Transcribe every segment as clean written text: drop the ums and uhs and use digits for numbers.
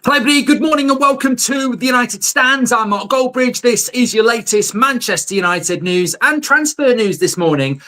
Hello everybody, good morning and welcome to the United Stands. I'm Mark Goldbridge. This is your latest Manchester United news and transfer news this morning,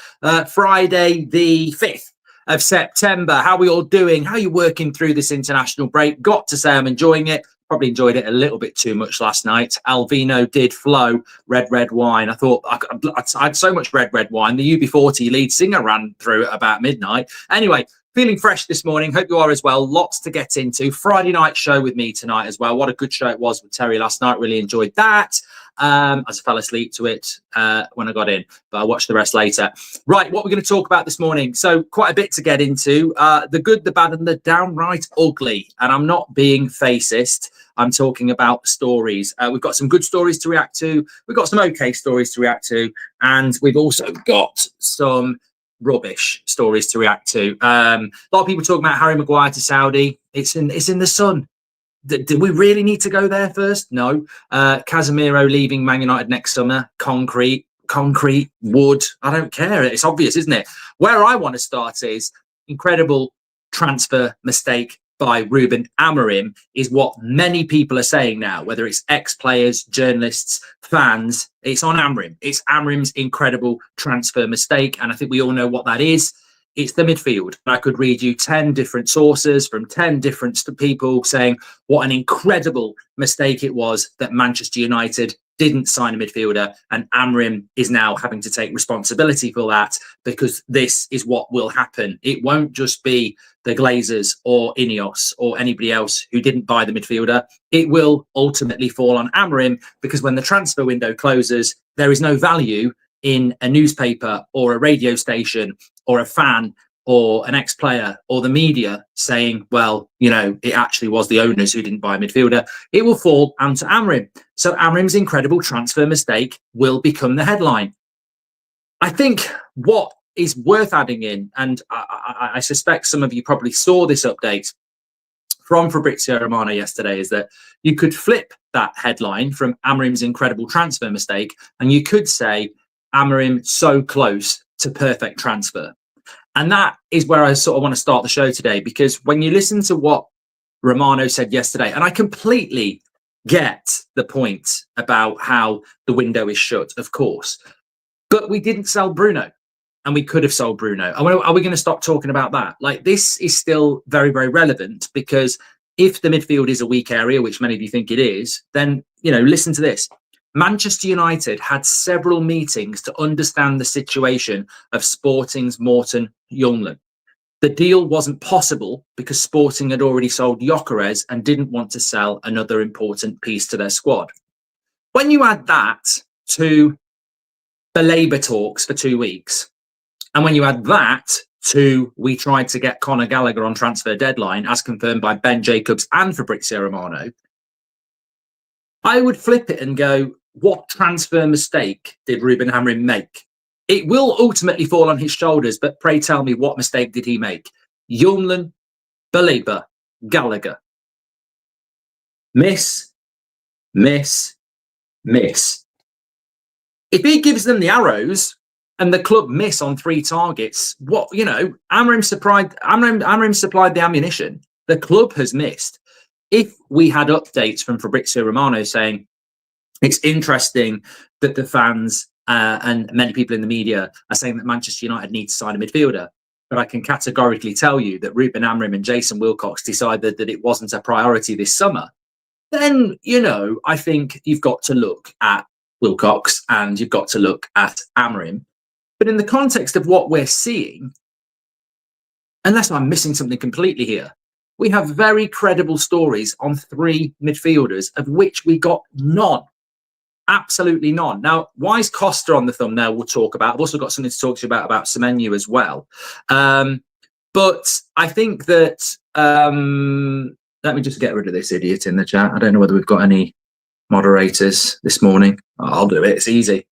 Friday the 5th of September. How are we all doing? How are you working through this international break? Got to say I'm enjoying it. Probably enjoyed it a little bit too much last night. Alvino did flow, red wine. I thought I had so much red wine. The UB40 lead singer ran through at about midnight. Anyway, feeling fresh this morning. Hope you are as well. Lots to get into. Friday night show with me tonight as well. What a good show it was with Terry last night. Really enjoyed that. I fell asleep to it when I got in, but I'll watch the rest later. Right, what we're going to talk about this morning. So quite a bit to get into. The good, the bad, and the downright ugly. And I'm not being facist. I'm talking about stories. We've got some good stories to react to. We've got some okay stories to react to. And we've also got some rubbish stories to react to. A lot of people talking about Harry Maguire to Saudi. It's in the sun. Do we really need to go there first? No. Casemiro leaving Man United next summer. Concrete, wood. I don't care. It's obvious, isn't it? Where I want to start is incredible transfer mistake by Ruben Amorim is what many people are saying now, whether it's ex-players, journalists, fans. It's on Amorim. It's Amorim's incredible transfer mistake. And I think we all know what that is. It's the midfield. I could read you 10 different sources from 10 different people saying what an incredible mistake it was that Manchester United didn't sign a midfielder, and Amorim is now having to take responsibility for that because this is what will happen. It won't just be the Glazers or Ineos or anybody else who didn't buy the midfielder. It will ultimately fall on Amorim because when the transfer window closes, there is no value in a newspaper or a radio station or a fan or an ex-player or the media saying, well, you know, it actually was the owners who didn't buy a midfielder. It will fall onto Amorim. So Amorim's incredible transfer mistake will become the headline. I think what is worth adding in, and I suspect some of you probably saw this update from Fabrizio Romano yesterday, is that you could flip that headline from Amorim's incredible transfer mistake and you could say Amorim so close to perfect transfer. And that is where I sort of want to start the show today, because when you listen to what Romano said yesterday, and I completely get the point about how the window is shut, of course, but we didn't sell Bruno and we could have sold Bruno. Are we going to stop talking about that? Like, this is still very, very relevant, because if the midfield is a weak area, which many of you think it is, then, you know, listen to this. Manchester United had several meetings to understand the situation of Sporting's Morten Ljungland. The deal wasn't possible because Sporting had already sold Gyökeres and didn't want to sell another important piece to their squad. When you add that to the Labour talks for 2 weeks, and when you add that to we tried to get Conor Gallagher on transfer deadline, as confirmed by Ben Jacobs and Fabrizio Romano, I would flip it and go, what transfer mistake did Ruben Amorim make? It will ultimately fall on his shoulders, but pray tell me, what mistake did he make? Ljungland, Baleba, Gallagher. Miss. If he gives them the arrows and the club miss on 3 targets, what, you know, Amorim supplied the ammunition. The club has missed. If we had updates from Fabrizio Romano saying it's interesting that the fans and many people in the media are saying that Manchester United need to sign a midfielder, but I can categorically tell you that Ruben Amorim and Jason Wilcox decided that it wasn't a priority this summer, then, you know, I think you've got to look at Wilcox and you've got to look at Amorim. But in the context of what we're seeing, unless I'm missing something completely here, we have very credible stories on 3 midfielders, of which we got none. Absolutely none. Now, why is Costa on the thumbnail? We'll talk about. I've also got something to talk to you about Semenyo as well. But I think that, let me just get rid of this idiot in the chat. I don't know whether we've got any moderators this morning. I'll do it. It's easy.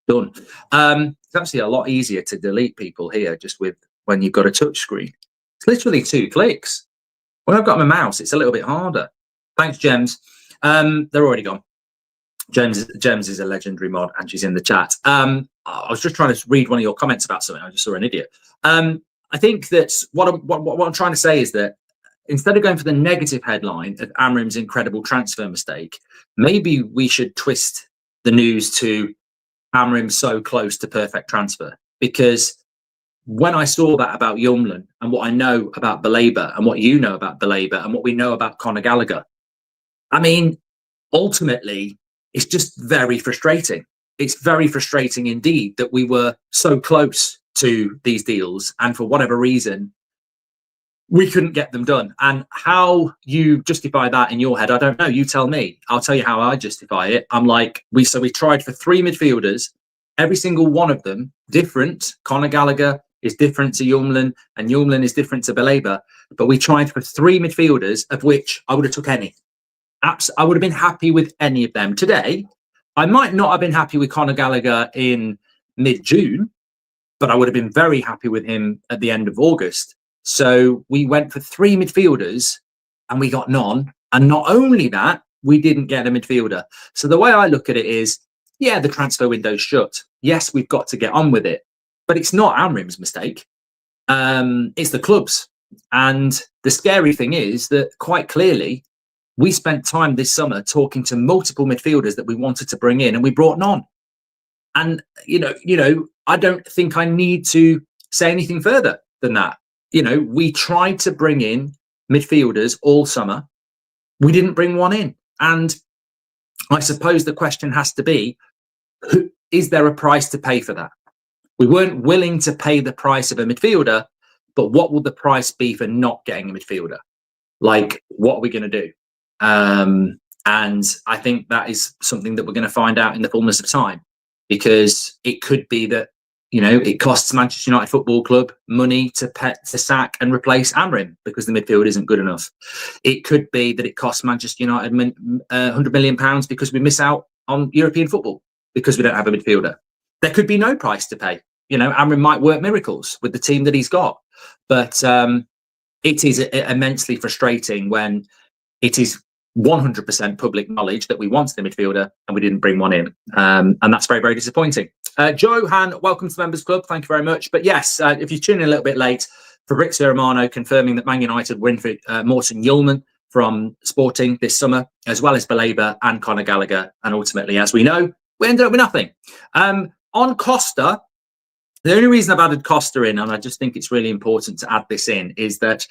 Done. It's actually a lot easier to delete people here just with when you've got a touch screen. It's literally 2 clicks. When I've got my mouse, it's a little bit harder. Thanks, Gems. They're already gone. Gems is a legendary mod, and she's in the chat. I was just trying to read one of your comments about something. I just saw an idiot. I think that what I'm trying to say is that instead of going for the negative headline of Amorim's incredible transfer mistake, maybe we should twist the news to Amorim so close to perfect transfer. Because when I saw that about Youngman and what I know about Baleba and what you know about Baleba and what we know about Conor Gallagher, I mean, ultimately, it's just very frustrating. It's very frustrating indeed that we were so close to these deals, and for whatever reason, we couldn't get them done. And how you justify that in your head, I don't know. You tell me. I'll tell you how I justify it. I'm like, we tried for 3 midfielders, every single one of them different. Conor Gallagher is different to Youngman, and Youngman is different to Baleba. But we tried for 3 midfielders, of which I would have took any. I would have been happy with any of them. Today, I might not have been happy with Conor Gallagher in mid-June, but I would have been very happy with him at the end of August. So we went for 3 midfielders and we got none. And not only that, we didn't get a midfielder. So the way I look at it is, yeah, the transfer window's shut. Yes, we've got to get on with it. But it's not Amorim's mistake. It's the club's. And the scary thing is that quite clearly, we spent time this summer talking to multiple midfielders that we wanted to bring in, and we brought none. And, you know, I don't think I need to say anything further than that. You know, we tried to bring in midfielders all summer. We didn't bring one in. And I suppose the question has to be, is there a price to pay for that? We weren't willing to pay the price of a midfielder, but what will the price be for not getting a midfielder? Like, what are we going to do? And I think that is something that we're going to find out in the fullness of time, because it could be that, you know, it costs Manchester United Football Club money to sack and replace Amorim because the midfield isn't good enough. It could be that it costs Manchester United £100 million because we miss out on European football because we don't have a midfielder. There could be no price to pay. You know, Amorim might work miracles with the team that he's got, but it is immensely frustrating when it is 100% public knowledge that we wanted a midfielder and we didn't bring one in. And that's very, very disappointing. Johan, welcome to the Members Club. Thank you very much. But yes, if you tune in a little bit late, Fabrizio Romano confirming that Man United win for Morten Youngman from Sporting this summer, as well as Baleba and Conor Gallagher. And ultimately, as we know, we ended up with nothing. On Costa, the only reason I've added Costa in, and I just think it's really important to add this in, is that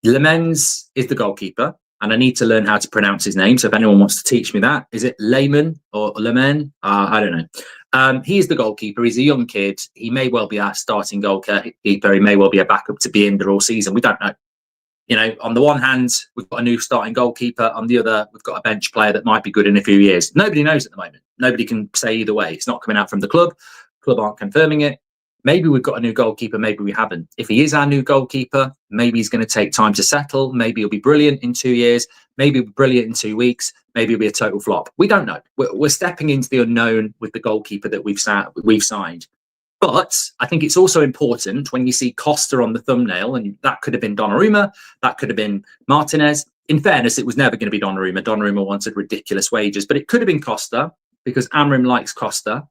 Lemens is the goalkeeper. And I need to learn how to pronounce his name. So if anyone wants to teach me that, is it Lehman or Lemen? I don't know. He's the goalkeeper. He's a young kid. He may well be our starting goalkeeper. He may well be a backup to Binder all season. We don't know. You know, on the one hand, we've got a new starting goalkeeper. On the other, we've got a bench player that might be good in a few years. Nobody knows at the moment. Nobody can say either way. It's not coming out from the club. Club aren't confirming it. Maybe we've got a new goalkeeper, maybe we haven't. If he is our new goalkeeper, maybe he's going to take time to settle. Maybe he'll be brilliant in 2 years. Maybe he'll be brilliant in 2 weeks. Maybe he'll be a total flop. We don't know. We're stepping into the unknown with the goalkeeper that we've signed. But I think it's also important when you see Costa on the thumbnail, and that could have been Donnarumma, that could have been Martinez. In fairness, it was never going to be Donnarumma. Donnarumma wanted ridiculous wages, but it could have been Costa, because Amorim likes Costa.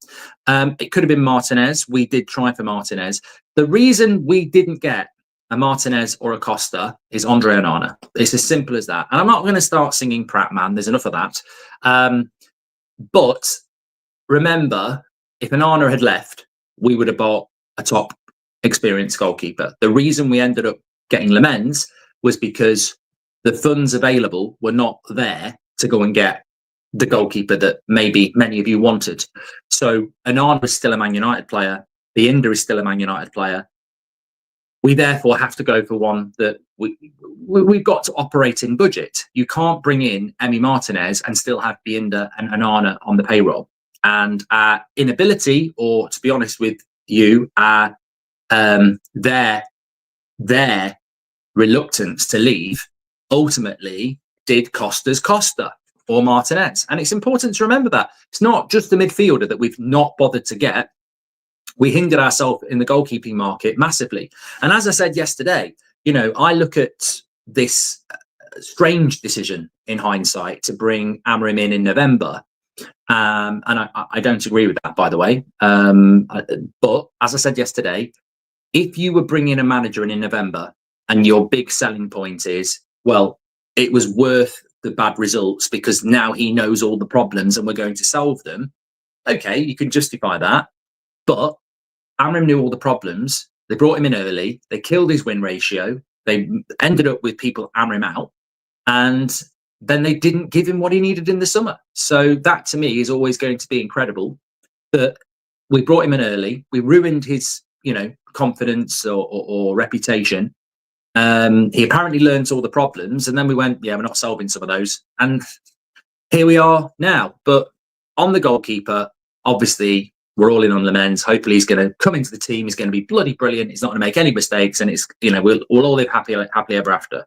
It could have been Martinez. We did try for Martinez. The reason we didn't get a Martinez or a Costa is Andre Onana. It's as simple as that. And I'm not going to start singing Pratt Man. There's enough of that. But remember, if Onana had left, we would have bought a top experienced goalkeeper. The reason we ended up getting Lemens was because the funds available were not there to go and get the goalkeeper that maybe many of you wanted. So Onana is still a Man United player. Binder is still a Man United player. We therefore have to go for one that we've got to operate in budget. You can't bring in Emi Martinez and still have Binder and Onana on the payroll. And our inability, or to be honest with you, their reluctance to leave ultimately did cost us Costa or Martinez. And it's important to remember that it's not just the midfielder that we've not bothered to get. We hindered ourselves in the goalkeeping market massively. And as I said yesterday, you know, I look at this strange decision in hindsight to bring Amorim in November. And I don't agree with that, by the way. But as I said yesterday, if you were bringing a manager in November and your big selling point is well, it was worth the bad results because now he knows all the problems and we're going to solve them. Okay, you can justify that. But Amorim knew all the problems. They brought him in early. They killed his win ratio. They ended up with people Amorim out. And then they didn't give him what he needed in the summer. So that to me is always going to be incredible. That we brought him in early. We ruined his, confidence or reputation. He apparently learned all the problems, and then we went, yeah, we're not solving some of those. And here we are now. But on the goalkeeper, obviously, we're all in on Lemens. Hopefully, he's going to come into the team. He's going to be bloody brilliant. He's not going to make any mistakes, and it's, we'll all live happily ever after.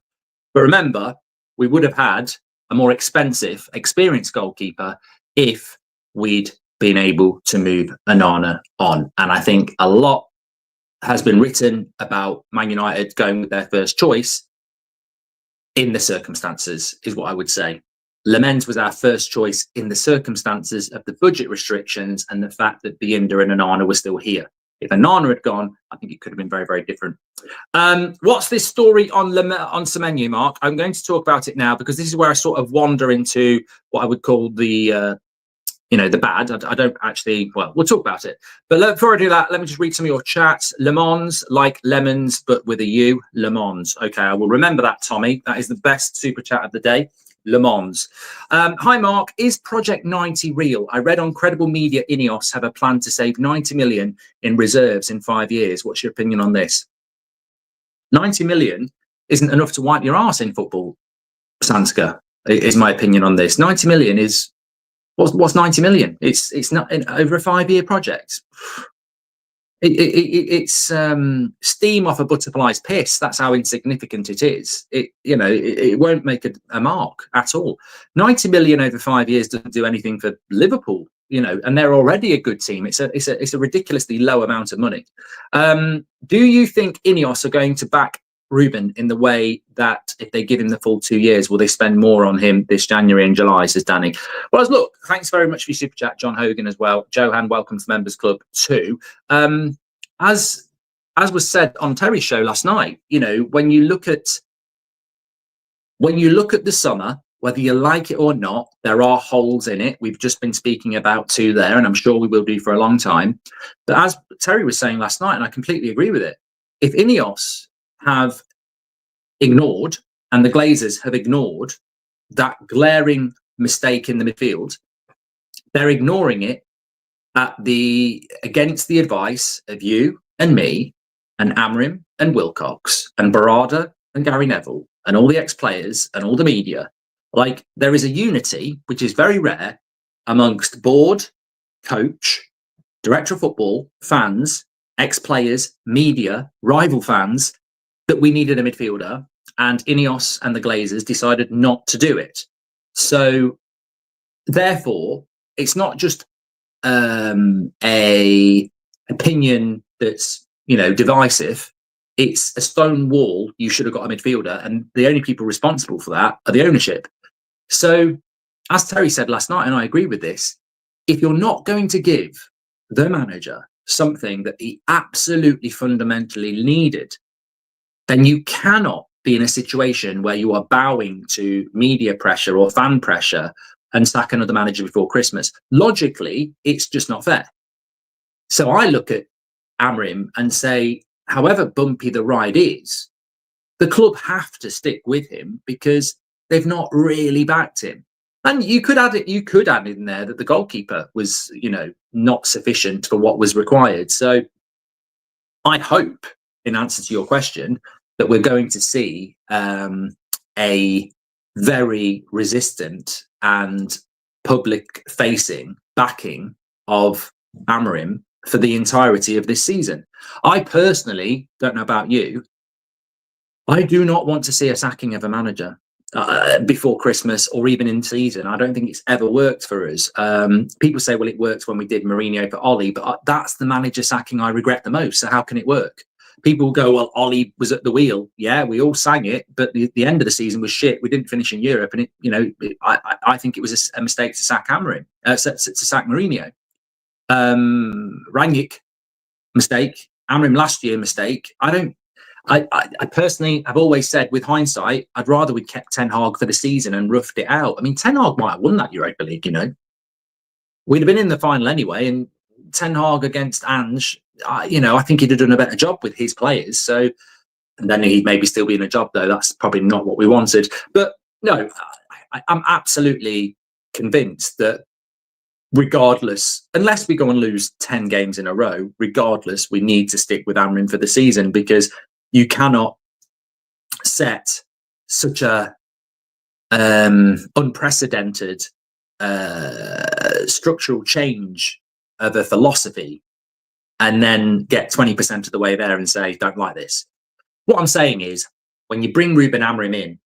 But remember, we would have had a more expensive, experienced goalkeeper if we'd been able to move Onana on. And I think a lot has been written about Man United going with their first choice in the circumstances, is what I would say. Lemens was our first choice in the circumstances of the budget restrictions and the fact that Binder and Onana were still here. If Onana had gone, I think it could have been very, very different. What's this story on Semenyo, Mark? I'm going to talk about it now because this is where I sort of wander into what I would call the the bad. I don't actually, well, we'll talk about it. But before I do that, let me just read some of your chats. Le Mans, like lemons, but with a U. Le Mans. Okay, I will remember that, Tommy. That is the best super chat of the day. Le Mans. Hi, Mark. Is Project 90 real? I read on credible media Ineos have a plan to save 90 million in reserves in 5 years. What's your opinion on this? 90 million isn't enough to wipe your arse in football, Sanska, is my opinion on this. 90 million is... What's 90 million? It's not over a 5-year project. It's steam off a butterfly's piss. That's how insignificant it is. It won't make a mark at all. 90 million over 5 years doesn't do anything for Liverpool, and they're already a good team. It's a ridiculously low amount of money. Do you think Ineos are going to back Ruben in the way that if they give him the full 2 years, will they spend more on him this January and July, says Danny? Well, look, thanks very much for your super chat, John Hogan, as well. Johan, welcome to Members Club too. As was said on Terry's show last night, when you look at the summer, whether you like it or not, there are holes in it. We've just been speaking about 2 there, and I'm sure we will do for a long time. But as Terry was saying last night, and I completely agree with it, if Ineos have ignored, and the Glazers have ignored, that glaring mistake in the midfield, they're ignoring it against the advice of you and me and Amorim and Wilcox and Barada and Gary Neville and all the ex-players and all the media. Like, there is a unity, which is very rare, amongst board, coach, director of football, fans, ex-players, media, rival fans, that we needed a midfielder, and Ineos and the Glazers decided not to do it. So, therefore, it's not just a opinion that's divisive. It's a stone wall. You should have got a midfielder, and the only people responsible for that are the ownership. So, as Terry said last night, and I agree with this, if you're not going to give the manager something that he absolutely fundamentally needed, then you cannot be in a situation where you are bowing to media pressure or fan pressure and sack another manager before Christmas. Logically, it's just not fair. So I look at Amorim and say, however bumpy the ride is, the club have to stick with him because they've not really backed him. And you could add in there that the goalkeeper was, not sufficient for what was required. So I hope, in answer to your question, that we're going to see a very resistant and public-facing backing of Amorim for the entirety of this season. I personally, don't know about you, I do not want to see a sacking of a manager before Christmas or even in season. I don't think it's ever worked for us. People say, well, it worked when we did Mourinho for Ollie, but that's the manager sacking I regret the most. So how can it work? People go, well, Ollie was at the wheel. Yeah, we all sang it, but the end of the season was shit. We didn't finish in Europe, and I think it was a mistake to sack Amorim, to sack Mourinho. Rangnick, mistake. Amorim last year, mistake. I I personally have always said, with hindsight, I'd rather we'd kept Ten Hag for the season and roughed it out. I mean, Ten Hag might have won that Europa League, you know. We'd have been in the final anyway, and Ten Hag against Ange, you know, I think he'd have done a better job with his players. So, and then he'd maybe still be in a job, though. That's probably not what we wanted. But no, I'm absolutely convinced that regardless, unless we go and lose 10 games in a row, regardless, we need to stick with Amorim for the season, because you cannot set such a unprecedented structural change of a philosophy and then get 20% of the way there and say, don't like this. What I'm saying is, when you bring Ruben Amorim in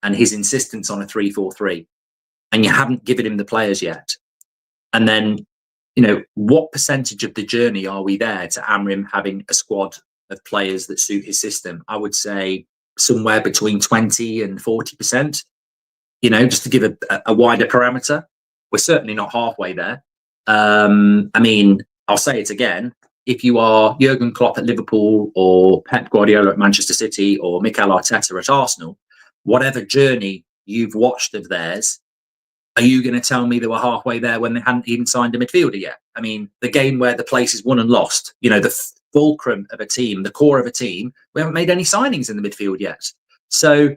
and his insistence on a 3-4-3, and you haven't given him the players yet, and then, you know, what percentage of the journey are we there to Amorim having a squad of players that suit his system? I would say somewhere between 20 and 40%, you know, just to give a wider parameter. We're certainly not halfway there. I mean, I'll say it again. If you are Jurgen Klopp at Liverpool, or Pep Guardiola at Manchester City, or Mikel Arteta at Arsenal, whatever journey you've watched of theirs, are you going to tell me they were halfway there when they hadn't even signed a midfielder yet? I mean, the game where the place is won and lost, you know, the fulcrum of a team, the core of a team, we haven't made any signings in the midfield yet. So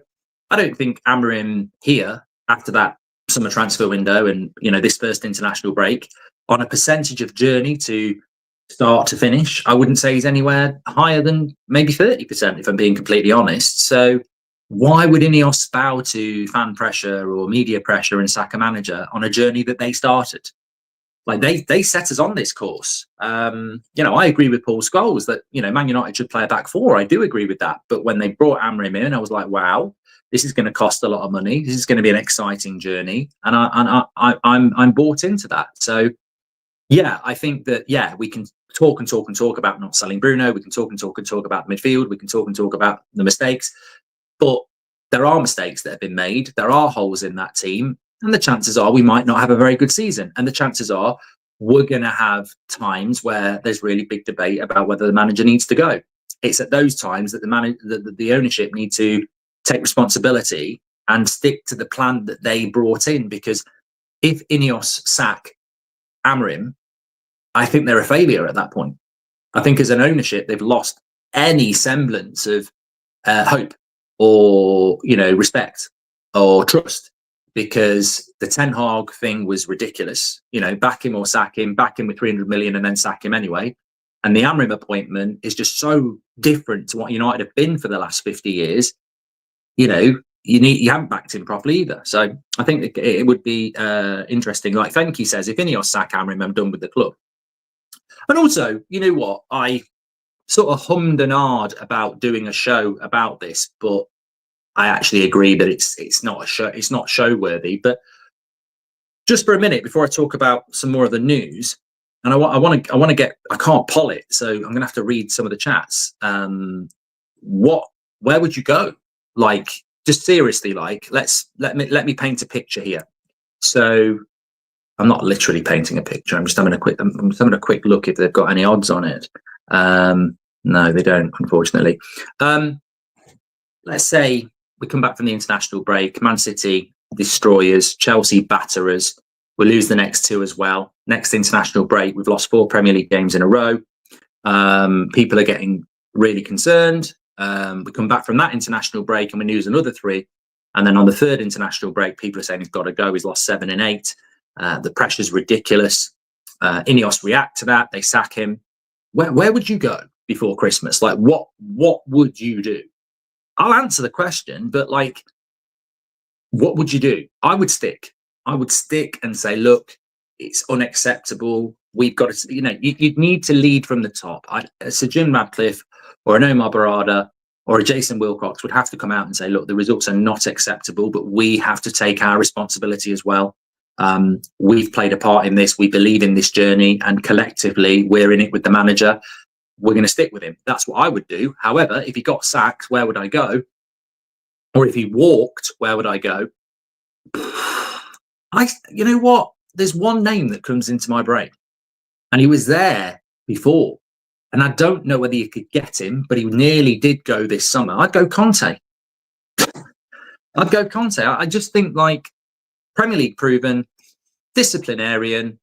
I don't think Amorim here, after that summer transfer window and, you know, this first international break, on a percentage of journey to start to finish, I wouldn't say he's anywhere higher than maybe 30%, if I'm being completely honest. So why would Ineos bow to fan pressure or media pressure and sack a manager on a journey that they started? Like, they set us on this course. You know, I agree with Paul Scholes that, you know, Man United should play a back four. I do agree with that. But when they brought Amorim in, I was like, wow, this is going to cost a lot of money. This is going to be an exciting journey, and I'm bought into that. So yeah, I think that, yeah, we can talk and talk and talk about not selling Bruno. We can talk and talk and talk about midfield. We can talk and talk about the mistakes. But there are mistakes that have been made. There are holes in that team. And the chances are we might not have a very good season. And the chances are we're going to have times where there's really big debate about whether the manager needs to go. It's at those times that the ownership need to take responsibility and stick to the plan that they brought in. Because if Ineos sack Amorim, I think they're a failure at that point. I think as an ownership, they've lost any semblance of hope or, you know, respect or trust, because the Ten Hag thing was ridiculous. You know, back him or sack him, back him with 300 million and then sack him anyway. And the Amorim appointment is just so different to what United have been for the last 50 years. You know, you haven't backed him properly either. So I think it would be interesting. Like Fenke says, if Ineos sack Amorim, I'm done with the club. And also, you know what? I sort of hummed and hawed about doing a show about this, but I actually agree that it's not a show. It's not show worthy. But just for a minute before I talk about some more of the news, and I want to get. I can't poll it, so I'm going to have to read some of the chats. Where would you go? Like, just seriously, like, let me paint a picture here. So I'm not literally painting a picture. I'm just having a quick look if they've got any odds on it. No, they don't, unfortunately. Let's say we come back from the international break. Man City destroy us. Chelsea batter us. We lose the next two as well. Next international break, we've lost 4 Premier League games in a row. People are getting really concerned. We come back from that international break and we lose another 3. And then on the third international break, people are saying he's got to go. He's lost 7 and 8. The pressure's ridiculous. Ineos react to that. They sack him. Where would you go before Christmas? Like, what would you do? I'll answer the question, but like, what would you do? I would stick and say, look, it's unacceptable. We've got to, you know, you'd need to lead from the top. Sir Jim Radcliffe or an Omar Barada or a Jason Wilcox would have to come out and say, look, the results are not acceptable, but we have to take our responsibility as well. We've played a part in this. We believe in this journey, and collectively we're in it with the manager. We're going to stick with him. That's what I would do. However, if he got sacked, where would I go? Or if he walked, where would I go? You know what? There's one name that comes into my brain, and he was there before, and I don't know whether you could get him, but he nearly did go this summer, I'd go Conte. I'd go Conte. I just think, like, Premier League proven, disciplinarian.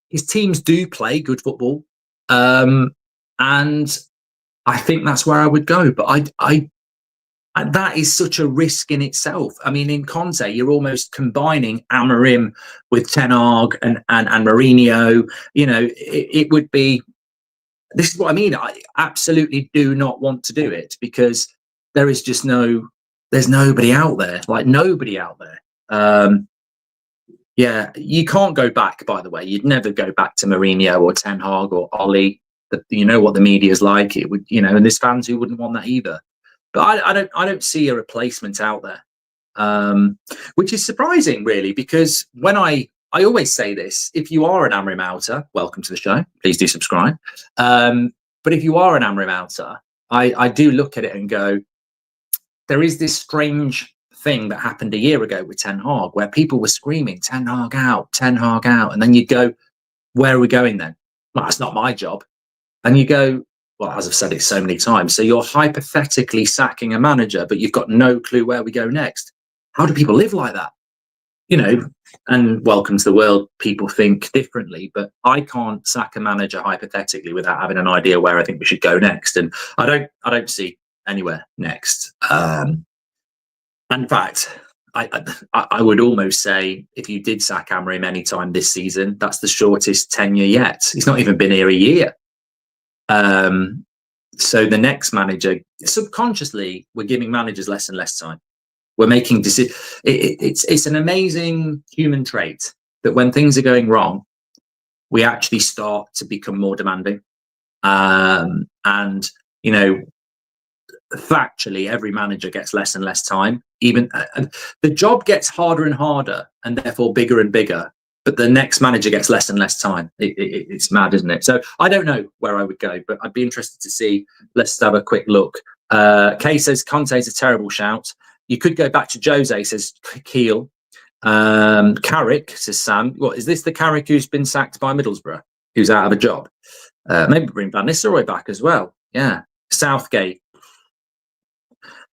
His teams do play good football, and I think that's where I would go. But that is such a risk in itself. I mean, in Conte, you're almost combining Amorim with Ten Hag and Mourinho. You know, it would be. This is what I mean. I absolutely do not want to do it because there is just there's nobody out there, like nobody out there. Yeah, you can't go back, by the way. You'd never go back to Mourinho or Ten Hag or Oli. You know what the media's like. It would, you know, and there's fans who wouldn't want that either. But I don't see a replacement out there, which is surprising, really, because when I always say this, if you are an Amorim outer, welcome to the show. Please do subscribe. But if you are an Amorim outer, I do look at it and go, there is this strange thing that happened a year ago with Ten Hag, where people were screaming, Ten Hag out, Ten Hag out. And then you'd go, where are we going then? Well, that's not my job. And you go, well, as I've said it so many times, so you're hypothetically sacking a manager, but you've got no clue where we go next. How do people live like that? You know, and welcome to the world, people think differently, but I can't sack a manager hypothetically without having an idea where I think we should go next. And I don't see anywhere next. In fact, I would almost say if you did sack Amorim any time this season, that's the shortest tenure yet. He's not even been here a year. So the next manager, subconsciously, we're giving managers less and less time. We're making decisions. It's an amazing human trait that when things are going wrong, we actually start to become more demanding. And, you know, factually, every manager gets less and less time. Even the job gets harder and harder, and therefore bigger and bigger. But the next manager gets less and less time. It's mad, isn't it? So I don't know where I would go, but I'd be interested to see. Let's have a quick look. Kay says Conte's a terrible shout. You could go back to Jose, says Keel. Carrick, says Sam. What is this? The Carrick who's been sacked by Middlesbrough, who's out of a job? Maybe bring Van Nistelrooy back as well. Yeah, Southgate.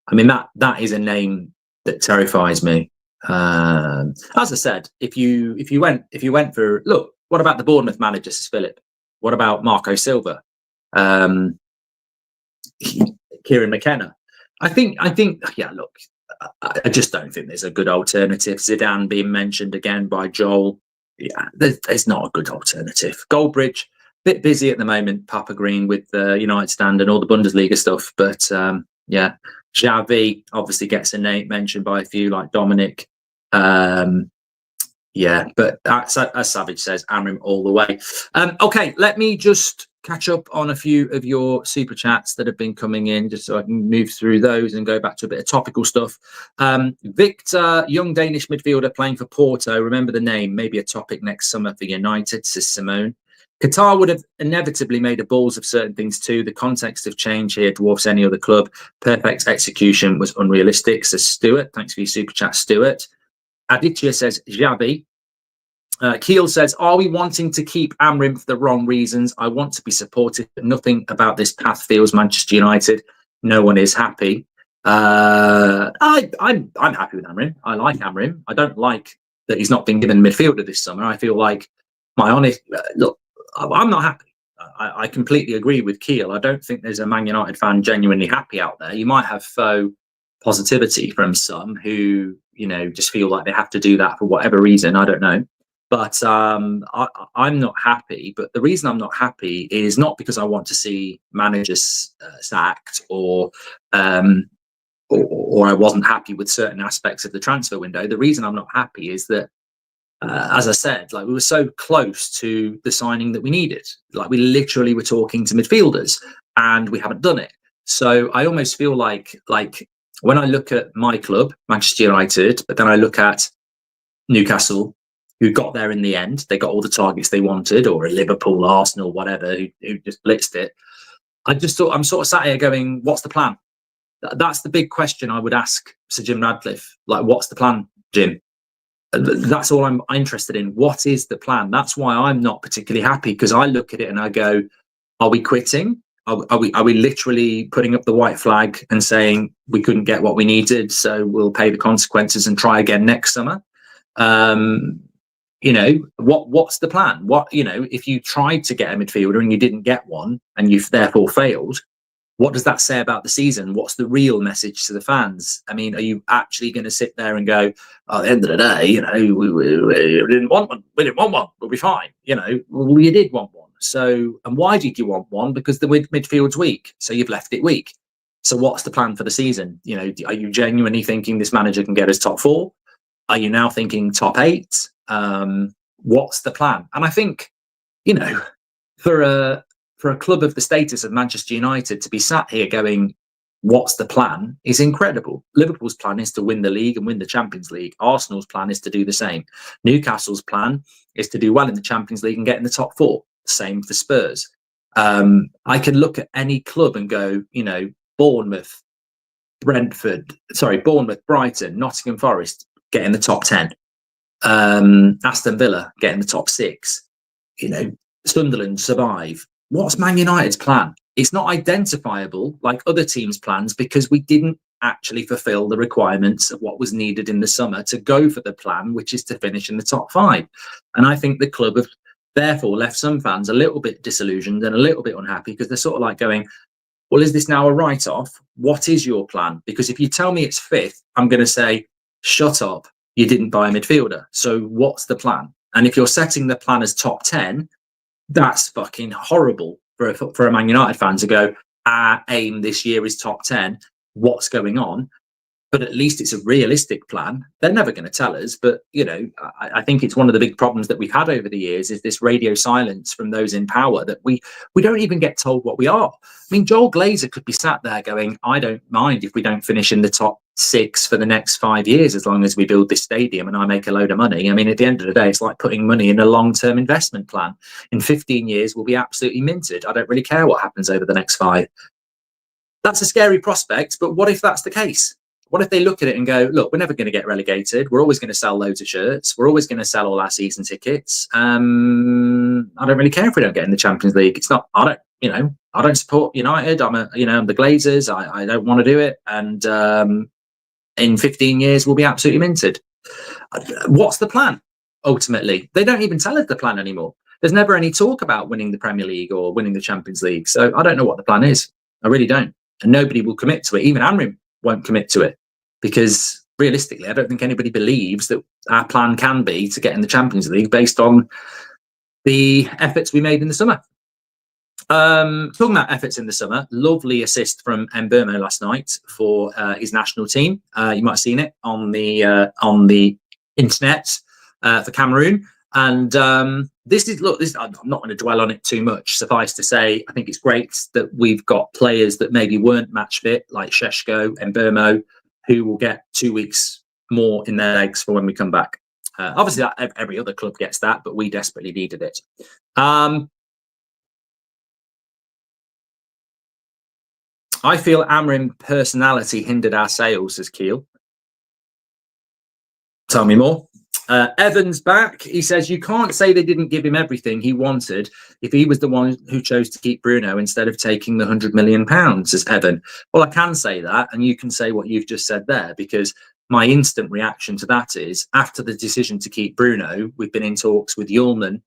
I mean, that is a name that terrifies me. As I said, if you went for, look, what about the Bournemouth manager, says Philip? What about Marco Silva? Kieran McKenna? I think, yeah, look, I just don't think there's a good alternative. Zidane being mentioned again by Joel. Yeah, there's not a good alternative. Goldbridge, bit busy at the moment, Papa Green with the United stand and all the Bundesliga stuff. But yeah, Xavi obviously gets a name mentioned by a few, like Dominic. Yeah, but as Savage says, Amorim all the way. Okay, let me just catch up on a few of your super chats that have been coming in, just so I can move through those and go back to a bit of topical stuff. Victor, young Danish midfielder playing for Porto. Remember the name, maybe a topic next summer for United, says Simone. Qatar would have inevitably made a balls of certain things too. The context of change here dwarfs any other club. Perfect execution was unrealistic, says Stuart. Thanks for your super chat, Stuart. Aditya says Xavi. Keel says, are we wanting to keep Amorim for the wrong reasons? I want to be supportive, but nothing about this path feels Manchester United. No one is happy. I'm happy with Amorim. I like Amorim. I don't like that he's not been given midfielder this summer. I feel like look, I'm not happy. I completely agree with Keel. I don't think there's a Man United fan genuinely happy out there. You might have faux positivity from some who, you know, just feel like they have to do that for whatever reason. I don't know. But I'm not happy. But the reason I'm not happy is not because I want to see managers sacked or I wasn't happy with certain aspects of the transfer window. The reason I'm not happy is that, as I said, like we were so close to the signing that we needed. Like we literally were talking to midfielders and we haven't done it. So I almost feel like when I look at my club, Manchester United, but then I look at Newcastle, who got there in the end, they got all the targets they wanted, or a Liverpool, Arsenal, whatever, who just blitzed it. I just thought, I'm sort of sat here going, what's the plan? That's the big question I would ask Sir Jim Radcliffe. Like, what's the plan, Jim? That's all I'm interested in. What is the plan? That's why I'm not particularly happy, because I look at it and I go, are we quitting? Are we literally putting up the white flag and saying we couldn't get what we needed, so we'll pay the consequences and try again next summer? What's the plan? If you tried to get a midfielder and you didn't get one and you've therefore failed, what does that say about the season? What's the real message to the fans? I mean, are you actually going to sit there and go, at the end of the day, we didn't want one. We didn't want one. We'll be fine. Well, you did want one. So, and why did you want one? Because the midfield's weak. So you've left it weak. So what's the plan for the season? Are you genuinely thinking this manager can get us top 4? Are you now thinking top 8? What's the plan? And I think, for a club of the status of Manchester United to be sat here going, what's the plan, is incredible. Liverpool's plan is to win the league and win the Champions League. Arsenal's plan is to do the same. Newcastle's plan is to do well in the Champions League and get in the top 4. Same for Spurs. I can look at any club and go, Bournemouth, Brighton, Nottingham Forest get in the top 10. Aston Villa get in the top 6. Sunderland survive. What's Man United's plan? It's not identifiable like other teams' plans because we didn't actually fulfill the requirements of what was needed in the summer to go for the plan, which is to finish in the top 5. And I think the club have therefore left some fans a little bit disillusioned and a little bit unhappy because they're sort of like going, well, is this now a write-off? What is your plan? Because if you tell me it's 5th, I'm going to say, shut up, you didn't buy a midfielder. So what's the plan? And if you're setting the plan as top 10, that's fucking horrible for a Man United fan to go, our aim this year is top 10. What's going on? But at least it's a realistic plan. They're never going to tell us. But, I think it's one of the big problems that we've had over the years is this radio silence from those in power that we don't even get told what we are. I mean, Joel Glazer could be sat there going, I don't mind if we don't finish in the top 6 for the next 5 years, as long as we build this stadium and I make a load of money. I mean, at the end of the day, it's like putting money in a long-term investment plan. In 15 years, we'll be absolutely minted. I don't really care what happens over the next 5. That's a scary prospect. But what if that's the case? What if they look at it and go, look, we're never going to get relegated. We're always going to sell loads of shirts. We're always going to sell all our season tickets. I don't really care if we don't get in the Champions League. It's not, I don't support United. I'm the Glazers. I don't want to do it. And in 15 years, we'll be absolutely minted. What's the plan? Ultimately, they don't even tell us the plan anymore. There's never any talk about winning the Premier League or winning the Champions League. So I don't know what the plan is. I really don't. And nobody will commit to it. Even Amorim won't commit to it. Because realistically, I don't think anybody believes that our plan can be to get in the Champions League based on the efforts we made in the summer. Talking about efforts in the summer, lovely assist from Mbeumo last night for his national team. You might have seen it on the internet for Cameroon. And I'm not going to dwell on it too much. Suffice to say, I think it's great that we've got players that maybe weren't match fit, like Šeško and Mbeumo, who will get 2 weeks more in their legs for when we come back. Obviously, every other club gets that, but we desperately needed it. I feel Amorim personality hindered our sales, says Keel. Tell me more. Evan's back. He says, you can't say they didn't give him everything he wanted if he was the one who chose to keep Bruno instead of taking the £100 million, says Evan. Well, I can say that, and you can say what you've just said there, because my instant reaction to that is, after the decision to keep Bruno, we've been in talks with Yulman,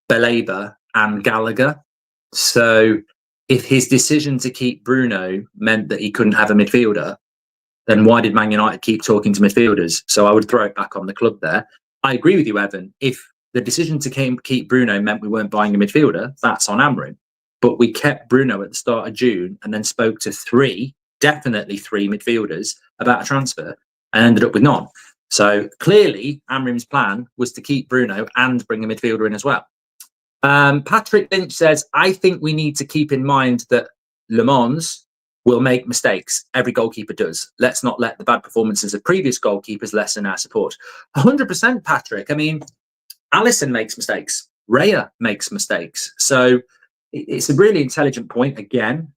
Belaba and Gallagher. So if his decision to keep Bruno meant that he couldn't have a midfielder, then why did Man United keep talking to midfielders? So I would throw it back on the club there. I agree with you, Evan. If the decision to keep Bruno meant we weren't buying a midfielder, that's on Amorim. But we kept Bruno at the start of June and then spoke to definitely three midfielders about a transfer and ended up with none. So clearly Amorim's plan was to keep Bruno and bring a midfielder in as well. Patrick Lynch says, I think we need to keep in mind that Le Mans will make mistakes. Every goalkeeper does. Let's not let the bad performances of previous goalkeepers lessen our support. 100%, Patrick. I mean, Alisson makes mistakes. Raya makes mistakes. So it's a really intelligent point again,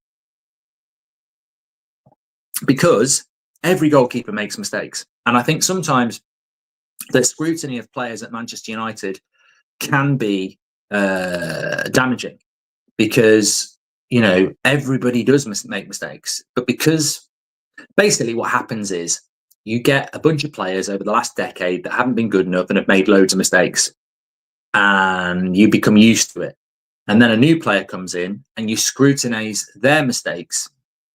because every goalkeeper makes mistakes. And I think sometimes the scrutiny of players at Manchester United can be damaging, because everybody does make mistakes. But because basically what happens is you get a bunch of players over the last decade that haven't been good enough and have made loads of mistakes, and you become used to it. And then a new player comes in and you scrutinize their mistakes,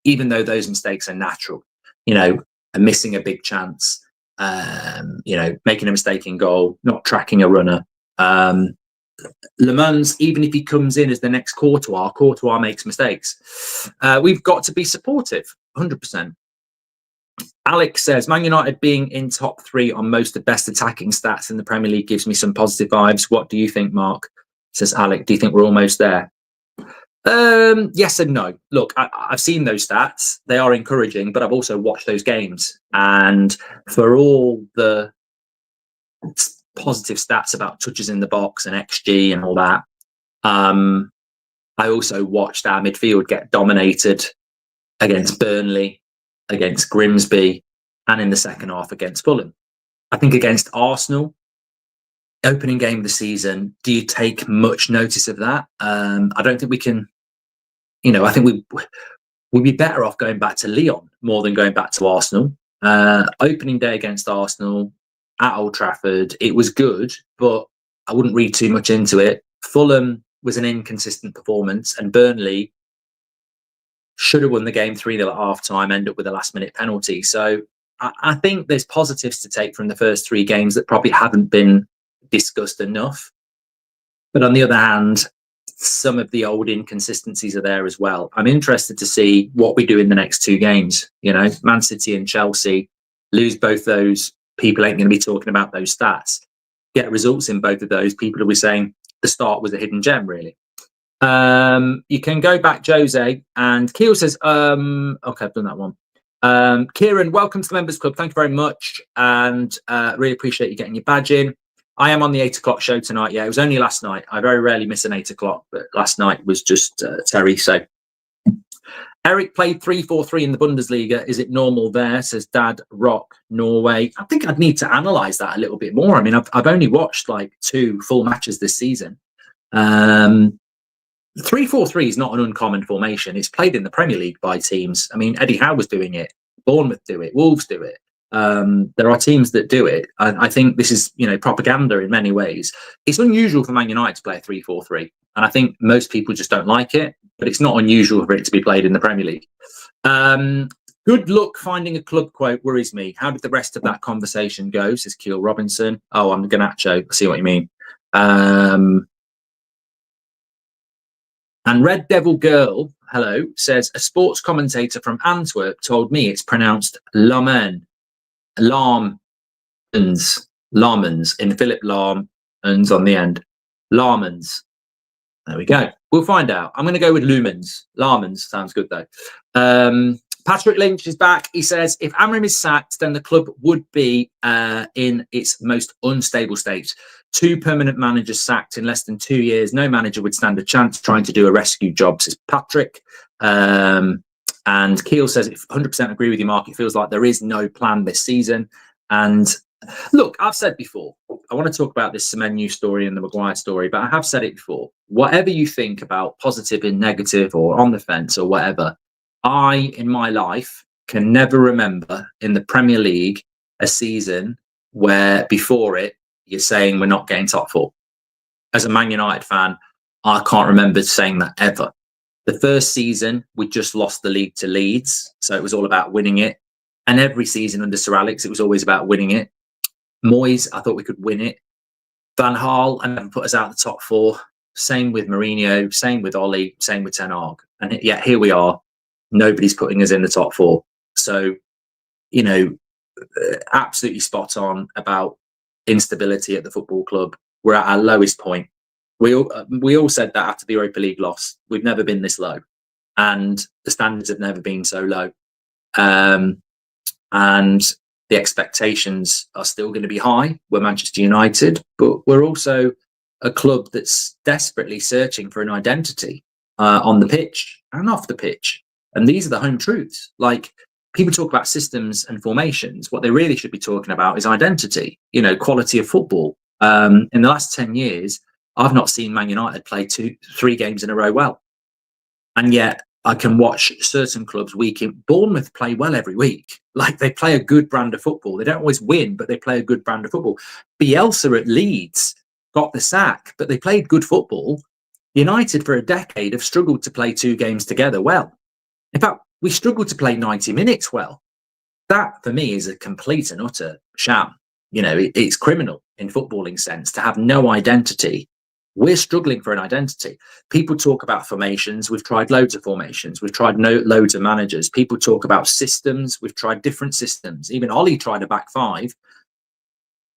even though those mistakes are natural, missing a big chance, making a mistake in goal, not tracking a runner. Le Mans, even if he comes in as the next Courtois makes mistakes. We've got to be supportive, 100%. Alex says, Man United being in top 3 on most of the best attacking stats in the Premier League gives me some positive vibes. What do you think, Mark? Says Alec. Do you think we're almost there? Yes and no. Look, I've seen those stats. They are encouraging, but I've also watched those games. And for all the positive stats about touches in the box and XG and all that, I also watched our midfield get dominated against Burnley, against Grimsby, and in the second half against Fulham. I think against Arsenal, opening game of the season, do you take much notice of that? I don't think we can. I think we'd be better off going back to Lyon more than going back to Arsenal. Opening day against Arsenal at Old Trafford, it was good, but I wouldn't read too much into it. Fulham was an inconsistent performance, and Burnley should have won the game 3-0 at half-time, end up with a last-minute penalty. So I think there's positives to take from the first 3 games that probably haven't been discussed enough. But on the other hand, some of the old inconsistencies are there as well. I'm interested to see what we do in the next 2 games. Man City and Chelsea, lose both those. People ain't going to be talking about those stats. Get results in both of those. People will be saying the start was a hidden gem, really. You can go back, Jose, and Keel says, okay, I've done that one. Kieran, welcome to the Members Club. Thank you very much, and really appreciate you getting your badge in. I am on the 8 o'clock show tonight. Yeah, it was only last night. I very rarely miss an 8 o'clock, but last night was just Terry. So Eric played 3-4-3 in the Bundesliga. Is it normal there? Says Dad Rock, Norway. I think I'd need to analyse that a little bit more. I mean, I've only watched like 2 full matches this season. 3-4-3 is not an uncommon formation. It's played in the Premier League by teams. I mean, Eddie Howe was doing it. Bournemouth do it. Wolves do it. There are teams that do it. I think this is, propaganda in many ways. It's unusual for Man United to play a 3-4-3, and I think most people just don't like it. But it's not unusual for it to be played in the Premier League. Good luck finding a club quote worries me. How did the rest of that conversation go? Says Keel Robinson. Oh, I'm Ganacho. I see what you mean. And Red Devil Girl, hello, says a sports commentator from Antwerp told me it's pronounced Lamen. Larmans in Philip Lahm and on the end. Larmans. There we go. We'll find out. I'm going to go with Lumens. Larmans sounds good though. Patrick Lynch is back. He says if Amorim is sacked, then the club would be in its most unstable state. 2 permanent managers sacked in less than 2 years. No manager would stand a chance trying to do a rescue job, says Patrick. And Keel says, 100% agree with you, Mark. It feels like there is no plan this season. And look, I've said before, I want to talk about this Semenyo story and the Maguire story, but I have said it before. Whatever you think about positive and negative or on the fence or whatever, I, in my life, can never remember in the Premier League a season where before it, you're saying we're not getting top 4. As a Man United fan, I can't remember saying that ever. The first season, we just lost the league to Leeds, so it was all about winning it. And every season under Sir Alex, it was always about winning it. Moyes, I thought we could win it. Van Gaal, and never put us out the top 4. Same with Mourinho, same with Ollie, same with Ten Hag. And yet here we are. Nobody's putting us in the top 4. So, absolutely spot on about instability at the football club. We're at our lowest point. We all said that after the Europa League loss. We've never been this low, and the standards have never been so low. And the expectations are still going to be high. We're Manchester United, but we're also a club that's desperately searching for an identity on the pitch and off the pitch. And these are the home truths. Like, people talk about systems and formations. What they really should be talking about is identity, quality of football. In the last 10 years, I've not seen Man United play 2-3 games in a row well. And yet I can watch certain clubs week in. Bournemouth play well every week. Like, they play a good brand of football. They don't always win, but they play a good brand of football. Bielsa at Leeds got the sack, but they played good football. United for a decade have struggled to play 2 games together well. In fact, we struggled to play 90 minutes well. That, for me, is a complete and utter sham. You know, it's criminal in footballing sense to have no identity. We're struggling for an identity. People talk about formations. We've tried loads of formations. We've tried loads of managers. People talk about systems. We've tried different systems. Even Ollie tried a back 5.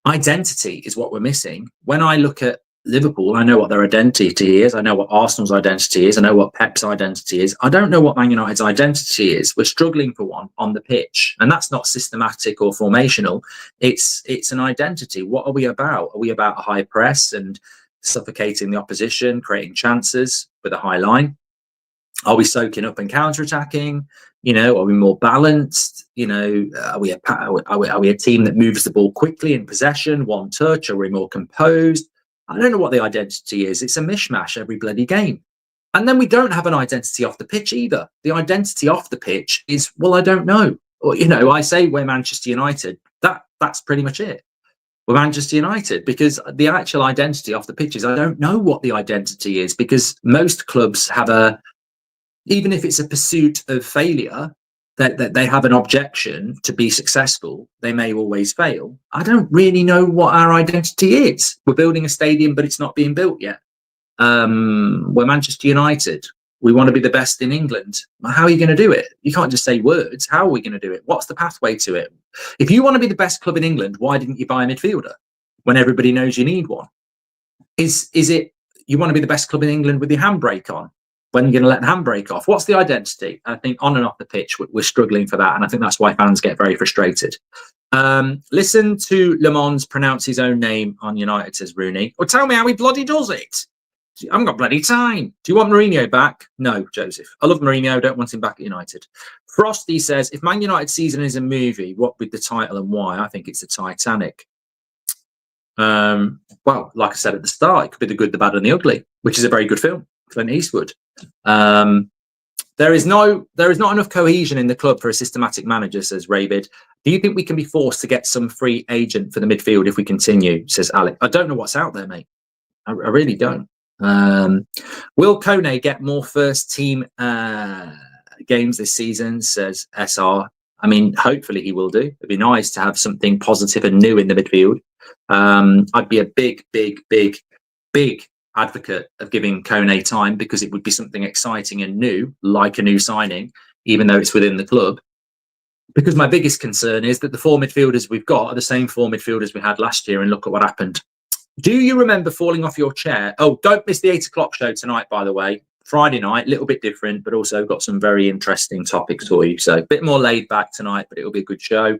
Identity is what we're missing. When I look at Liverpool, I know what their identity is. I know what Arsenal's identity is. I know what Pep's identity is. I don't know what Man United's identity is. We're struggling for one on the pitch, and that's not systematic or formational. It's an identity. What are we about? Are we about a high press and suffocating the opposition, creating chances with a high line? Are we soaking up and counter-attacking? You know, are we more balanced? You know, are we a team that moves the ball quickly in possession, one touch? Are we more composed? I don't know what the identity is. It's a mishmash every bloody game. And then we don't have an identity off the pitch either. The identity off the pitch is, well, I don't know. Or, you know, I say we're Manchester United. That's pretty much it. We're Manchester United, because the actual identity off the pitch is, I don't know what the identity is, because most clubs have even if it's a pursuit of failure, that they have an objection to be successful, they may always fail. I don't really know what our identity is. We're building a stadium, but it's not being built yet. We're Manchester United. We want to be the best in England. How are you going to do it? You can't just say words. How are we going to do it? What's the pathway to it? If you want to be the best club in England, why didn't you buy a midfielder when everybody knows you need one? Is it you want to be the best club in England with your handbrake on? When you're going to let the handbrake off? What's the identity? I think on and off the pitch, we're struggling for that. And I think that's why fans get very frustrated. Listen to Le Mans pronounce his own name on United, says Rooney. Well, tell me how he bloody does it. I haven't got bloody time. Do you want Mourinho back? No, Joseph. I love Mourinho. I don't want him back at United. Frosty says, if Man United season is a movie, what would the title and why? I think it's the Titanic. Well, like I said at the start, it could be The Good, the Bad and the Ugly, which is a very good film. Clint Eastwood. There is not enough cohesion in the club for a systematic manager, says Ravid. Do you think we can be forced to get some free agent for the midfield if we continue, says Alec? I don't know what's out there, mate. I really don't. Will Kone get more first team games this season, says SR. I mean, hopefully he will do. It'd be nice to have something positive and new in the midfield. I'd be a big advocate of giving Kone time, because it would be something exciting and new, like a new signing, even though it's within the club. Because my biggest concern is that the 4 midfielders we've got are the same 4 midfielders we had last year, and look at what happened. Do you remember falling off your chair? Oh, don't miss the 8 o'clock show tonight, by the way. Friday night, a little bit different, but also got some very interesting topics for you. So a bit more laid back tonight, but it'll be a good show.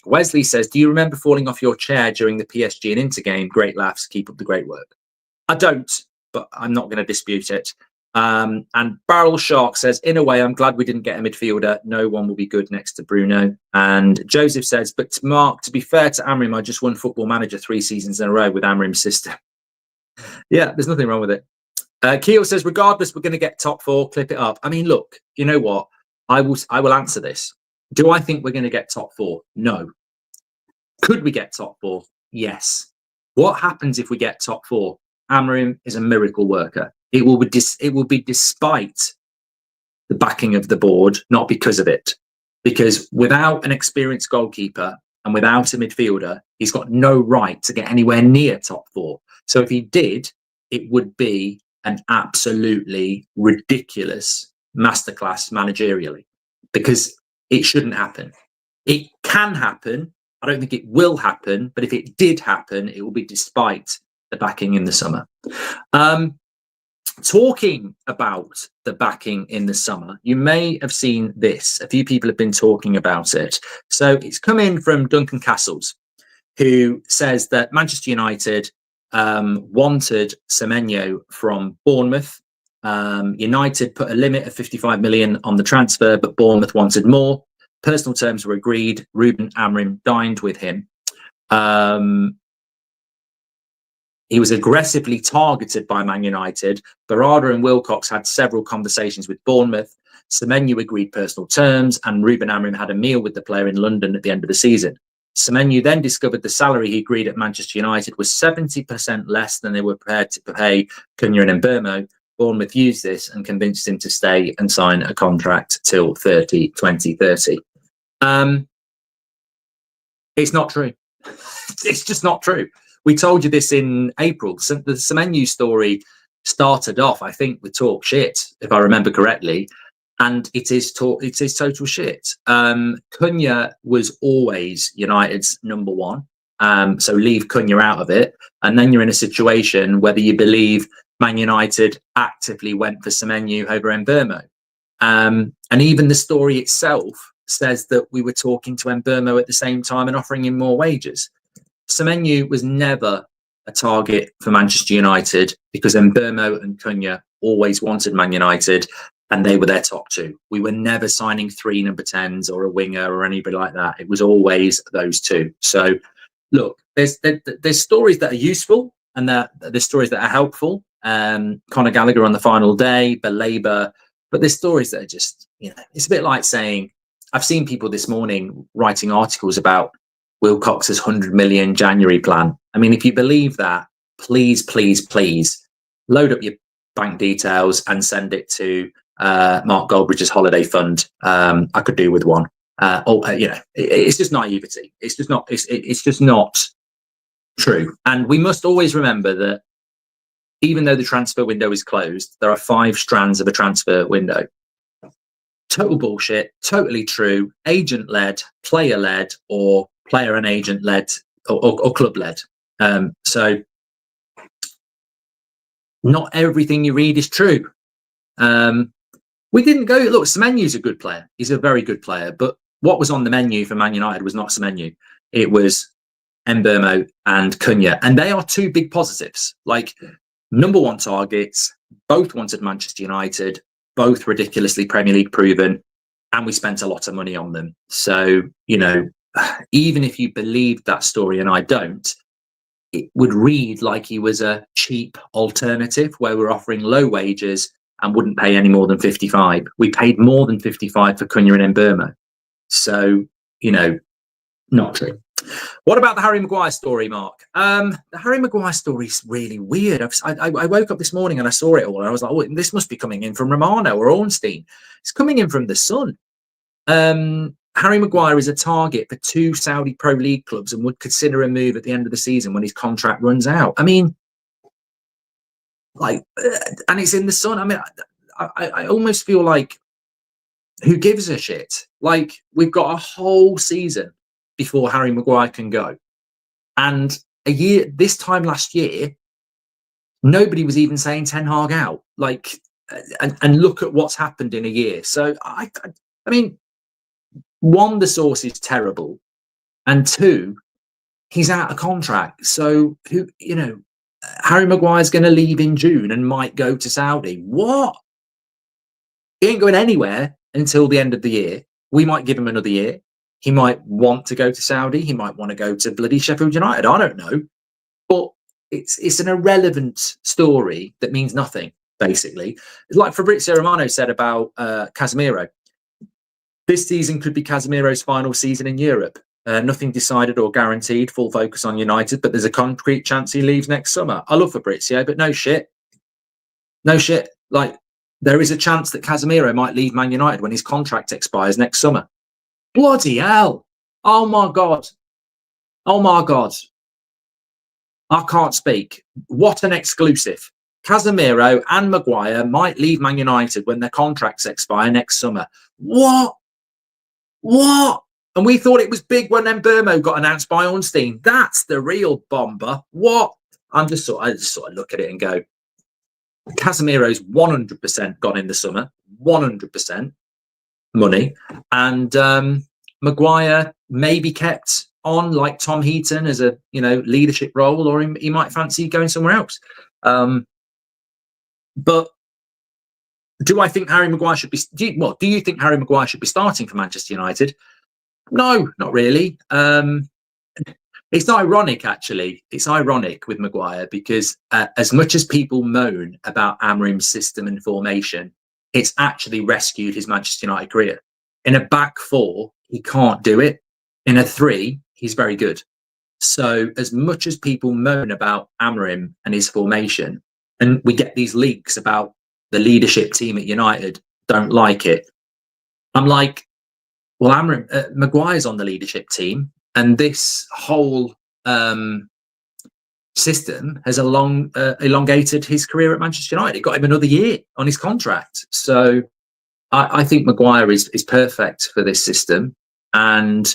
Wesley says, do you remember falling off your chair during the PSG and Inter game? Great laughs. Keep up the great work. I don't, but I'm not going to dispute it. And Barrel Shark says, in a way, I'm glad we didn't get a midfielder. No one will be good next to Bruno. And Joseph says, but Mark, to be fair to Amorim, I just won Football Manager 3 seasons in a row with Amorim's system. Yeah, there's nothing wrong with it. Keel says, regardless, we're going to get top 4. Clip it up. I mean, look, you know what? I will answer this. Do I think we're going to get top 4? No. Could we get top 4? Yes. What happens if we get top 4? Amorim is a miracle worker. It will be despite the backing of the board, not because of it. Because without an experienced goalkeeper and without a midfielder, he's got no right to get anywhere near top 4. So if he did, it would be an absolutely ridiculous masterclass managerially, because it shouldn't happen. It can happen. I don't think it will happen, but if it did happen, it will be despite the backing in the summer. Talking about the backing in the summer, you may have seen this. A few people have been talking about it. So it's come in from Duncan Castles, who says that Manchester United wanted Semenyo from Bournemouth. United put a limit of 55 million on the transfer, but Bournemouth wanted more. Personal terms were agreed. Ruben Amorim dined with him. He was aggressively targeted by Man United. Berardi and Wilcox had several conversations with Bournemouth. Semenyo agreed personal terms, and Ruben Amorim had a meal with the player in London at the end of the season. Semenyo then discovered the salary he agreed at Manchester United was 70% less than they were prepared to pay Cunha and Mbeumo. Bournemouth used this and convinced him to stay and sign a contract till 2030. It's not true. It's just not true. We told you this in April. So the Semenyo story started off, I think, with talk shit, if I remember correctly, and it is total shit. Cunha was always United's number one, so leave Cunha out of it, and then you're in a situation whether you believe Man United actively went for Semenyo over Mbeumo, and even the story itself says that we were talking to Mbeumo at the same time and offering him more wages. Semenyo was never a target for Manchester United because Mbeumo and Cunha always wanted Man United and they were their top two. We were never signing 3 number 10s or a winger or anybody like that. It was always those two. So look, there's stories that are useful and there's stories that are helpful. Conor Gallagher on the final day, Belabor, but there's stories that are just, it's a bit like saying, I've seen people this morning writing articles about Wilcox's 100 million January plan. I mean, if you believe that, please load up your bank details and send it to Mark Goldbridge's holiday fund. I could do with one. It's just naivety. It's just not true. And we must always remember that even though the transfer window is closed, there are 5 strands of a transfer window. Total bullshit, totally true, agent-led, player-led, or player and agent-led, or club-led. So not everything you read is true. We didn't go, look, Semenyo's a good player. He's a very good player. But what was on the menu for Man United was not Semenyo. It was Mbeumo and Cunha. And they are 2 big positives. Like, number 1 targets, both wanted Manchester United, both ridiculously Premier League proven, and we spent a lot of money on them. So, even if you believed that story, and I don't, it would read like he was a cheap alternative where we're offering low wages and wouldn't pay any more than 55. We paid more than 55 for Cunha and Mbeumo. So, not true. What about the Harry Maguire story, Mark? The Harry Maguire story is really weird. I woke up this morning and I saw it all, and I was like, oh, this must be coming in from Romano or Ornstein. It's coming in from the Sun. Harry Maguire is a target for 2 Saudi Pro League clubs and would consider a move at the end of the season when his contract runs out. I mean, and it's in the Sun. I mean, I almost feel like, who gives a shit? Like, we've got a whole season before Harry Maguire can go. And this time last year, nobody was even saying Ten Hag out. And look at what's happened in a year. So, I mean, 1, the source is terrible. And 2, he's out of contract. So, Harry Maguire's going to leave in June and might go to Saudi. What? He ain't going anywhere until the end of the year. We might give him another year. He might want to go to Saudi. He might want to go to bloody Sheffield United. I don't know. But it's an irrelevant story that means nothing, basically. Like Fabrizio Romano said about Casemiro. This season could be Casemiro's final season in Europe. Nothing decided or guaranteed, full focus on United, but there's a concrete chance he leaves next summer. I love Fabrizio, but no shit. No shit. Like, there is a chance that Casemiro might leave Man United when his contract expires next summer. Bloody hell. Oh my God. Oh my God. I can't speak. What an exclusive. Casemiro and Maguire might leave Man United when their contracts expire next summer. What? And we thought it was big when Mbeumo got announced by Ornstein. That's the real bomber. What? I just sort of look at it and go, Casemiro's 100% gone in the summer. 100% money. And Maguire may be kept on like Tom Heaton as a leadership role, or he might fancy going somewhere else. But do I think Harry Maguire should be? Do you think Harry Maguire should be starting for Manchester United? No, not really. It's ironic, actually. It's ironic with Maguire because as much as people moan about Amorim's system and formation, it's actually rescued his Manchester United career. In a back four, he can't do it. In a three, he's very good. So as much as people moan about Amorim and his formation, and we get these leaks about the leadership team at United don't like it, I'm like, well, Amorim, Maguire's on the leadership team, and this whole system has elongated his career at Manchester United. It got him another year on his contract. So I think Maguire is perfect for this system. And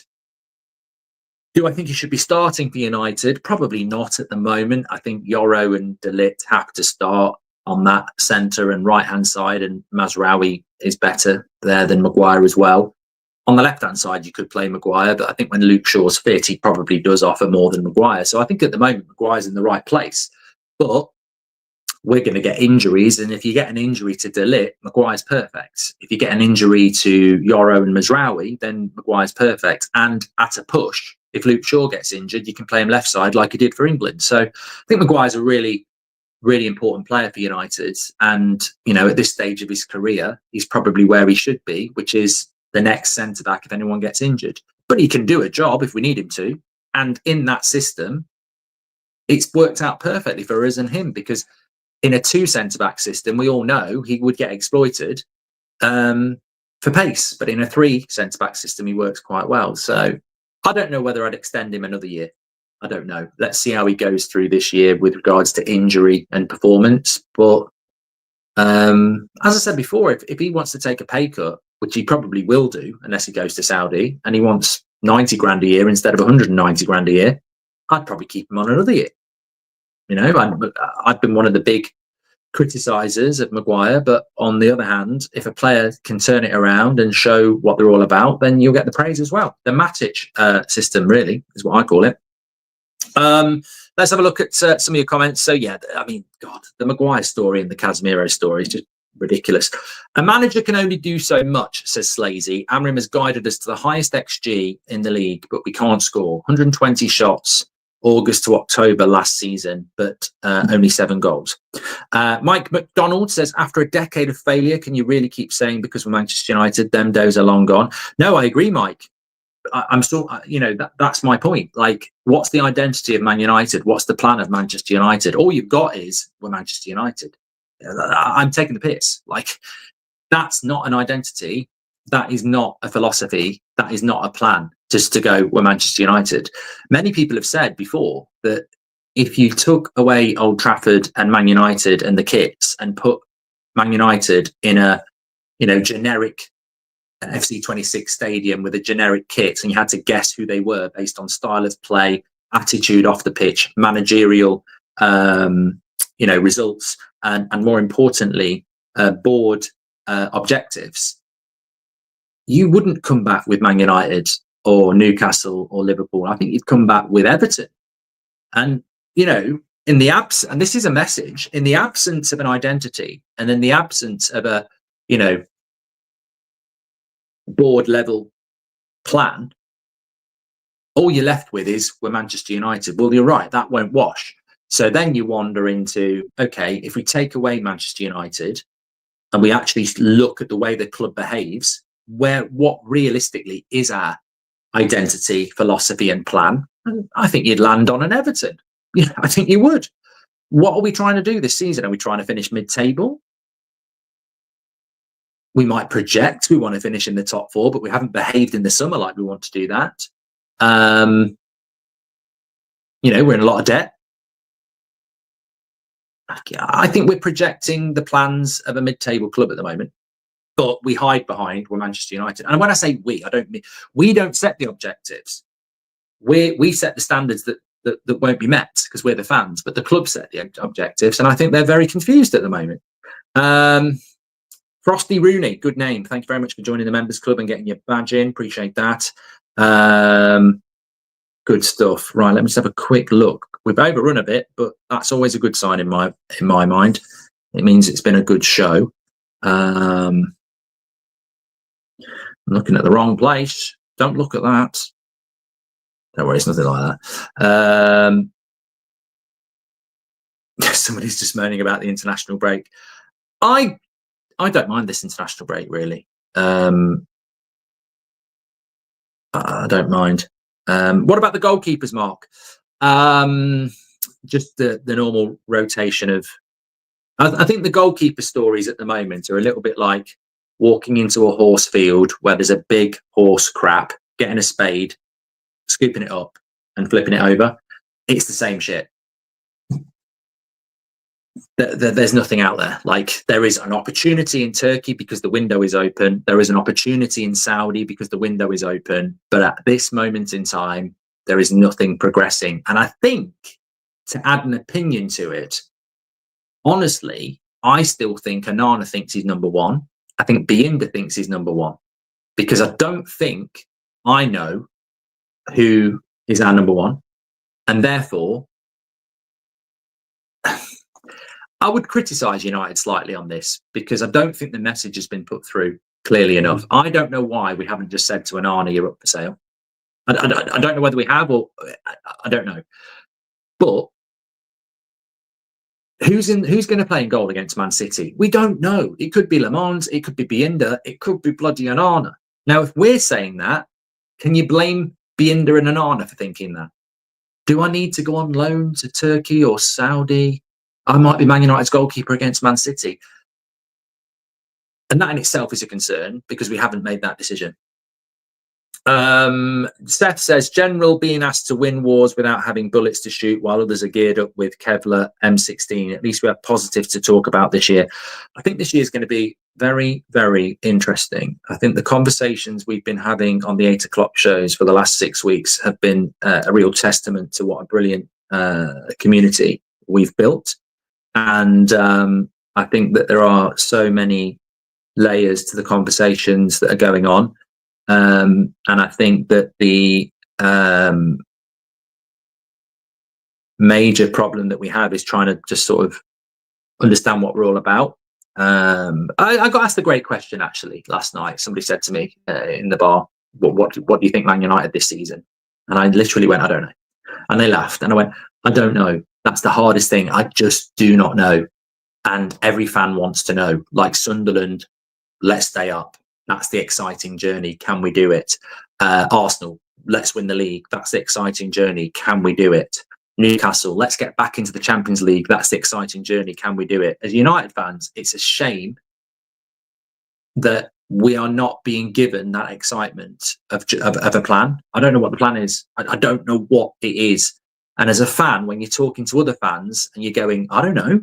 do I think he should be starting for United? Probably not at the moment. I think Yoro and De Ligt have to start on that centre and right-hand side, and Mazraoui is better there than Maguire as well. On the left-hand side, you could play Maguire, but I think when Luke Shaw's fit, he probably does offer more than Maguire. So I think at the moment, Maguire's in the right place. But we're going to get injuries, and if you get an injury to De Ligt, Maguire's perfect. If you get an injury to Yoro and Mazraoui, then Maguire's perfect. And at a push, if Luke Shaw gets injured, you can play him left side like he did for England. So I think Maguire's a really, really important player for United. And, you know, at this stage of his career, he's probably where he should be, which is the next centre-back if anyone gets injured. But he can do a job if we need him to. And in that system, it's worked out perfectly for us and him, because in a two centre-back system, we all know he would get exploited for pace. But in a three centre-back system, he works quite well. So I don't know whether I'd extend him another year. I don't know. Let's see how he goes through this year with regards to injury and performance. But as I said before, if he wants to take a pay cut, which he probably will do unless he goes to Saudi, and he wants 90 grand a year instead of 190 grand a year, I'd probably keep him on another year. You know, I've been one of the big criticisers of Maguire, but on the other hand, if a player can turn it around and show what they're all about, then you'll get the praise as well. The Matic system, really, is what I call it. Let's have a look at some of your comments. So yeah, I mean, God, the Maguire story and the Casemiro story is just ridiculous. A manager can only do so much, says Slazy. Amorim has guided us to the highest XG in the league, but we can't score. 120 shots August to October last season, but only 7 goals. Mike McDonald says, after a decade of failure, can you really keep saying because we're Manchester United, them days are long gone? No, I agree, Mike. I'm still, you know, that's my point. Like, what's the identity of Man United? What's the plan of Manchester United? All you've got is we're Manchester United. I'm taking the piss. Like, that's not an identity. That is not a philosophy. That is not a plan. Just to go, we're Manchester United. Many people have said before that if you took away Old Trafford and Man United and the kits and put Man United in a, you know, generic FC26 stadium with a generic kit, and you had to guess who they were based on style of play, attitude off the pitch, managerial, you know, results, and more importantly, board objectives, you wouldn't come back with Man United or Newcastle or Liverpool. I think you'd come back with Everton. And, you know, in the absence, and this is a message, in the absence of an identity and in the absence of a, you know, board level plan, all you're left with is we're Manchester United. Well, you're right, that won't wash. So then you wander into, okay, if we take away Manchester United and we actually look at the way the club behaves, what realistically is our identity, philosophy and plan, and I think you'd land on an Everton. Yeah, I think you would. What are we trying to do this season? Are we trying to finish mid-table? We might project we want to finish in the top 4, but we haven't behaved in the summer like we want to do that. You know, we're in a lot of debt. I think we're projecting the plans of a mid-table club at the moment, but we hide behind we're Manchester United. And when I say we, I don't mean we don't set the objectives. We set the standards that won't be met because we're the fans, but the club set the objectives, and I think they're very confused at the moment. Frosty Rooney, good name. Thank you very much for joining the members club and getting your badge in. Appreciate that. Good stuff. Right, let me just have a quick look. We've overrun a bit, but that's always a good sign in my mind. It means it's been a good show. I'm looking at the wrong place. Don't look at that. Don't worry, it's nothing like that. Somebody's just moaning about the international break. I don't mind this international break, really. I don't mind. What about the goalkeepers, Mark? Just the normal rotation of... I think the goalkeeper stories at the moment are a little bit like walking into a horse field where there's a big horse crap, getting a spade, scooping it up and flipping it over. It's the same shit. There's nothing out there. Like, there is an opportunity in Turkey because the window is open. There is an opportunity in Saudi because the window is open. But at this moment in time, there is nothing progressing. And I think, to add an opinion to it, honestly, I still think Onana thinks he's number one. I think Bienda thinks he's number one, because I don't think I know who is our number one. And therefore, I would criticise United slightly on this, because I don't think the message has been put through clearly enough. I don't know why we haven't just said to Onana, you're up for sale. I don't know whether we have, or I don't know. But who's going to play in goal against Man City? We don't know. It could be Le Mans, it could be Bienda, it could be bloody Onana. Now, if we're saying that, can you blame Bienda and Onana for thinking that? Do I need to go on loan to Turkey or Saudi? I might be Man United's goalkeeper against Man City. And that in itself is a concern, because we haven't made that decision. Seth says, General being asked to win wars without having bullets to shoot while others are geared up with Kevlar M16. At least we have positive to talk about this year. I think this year is going to be very, very interesting. I think the conversations we've been having on the 8 o'clock shows for the last 6 weeks have been a real testament to what a brilliant community we've built. And I think that there are so many layers to the conversations that are going on. And I think that the major problem that we have is trying to just sort of understand what we're all about. I got asked a great question actually last night. Somebody said to me in the bar, what do you think Man United this season? And I literally went, I don't know. And they laughed, and I went, I don't know. That's the hardest thing. I just do not know. And every fan wants to know. Like Sunderland, let's stay up. That's the exciting journey. Can we do it? Arsenal, let's win the league. That's the exciting journey. Can we do it? Newcastle, let's get back into the Champions League. That's the exciting journey. Can we do it? As United fans, it's a shame that we are not being given that excitement of a plan. I don't know what the plan is. I don't know what it is. And as a fan, when you're talking to other fans and you're going, I don't know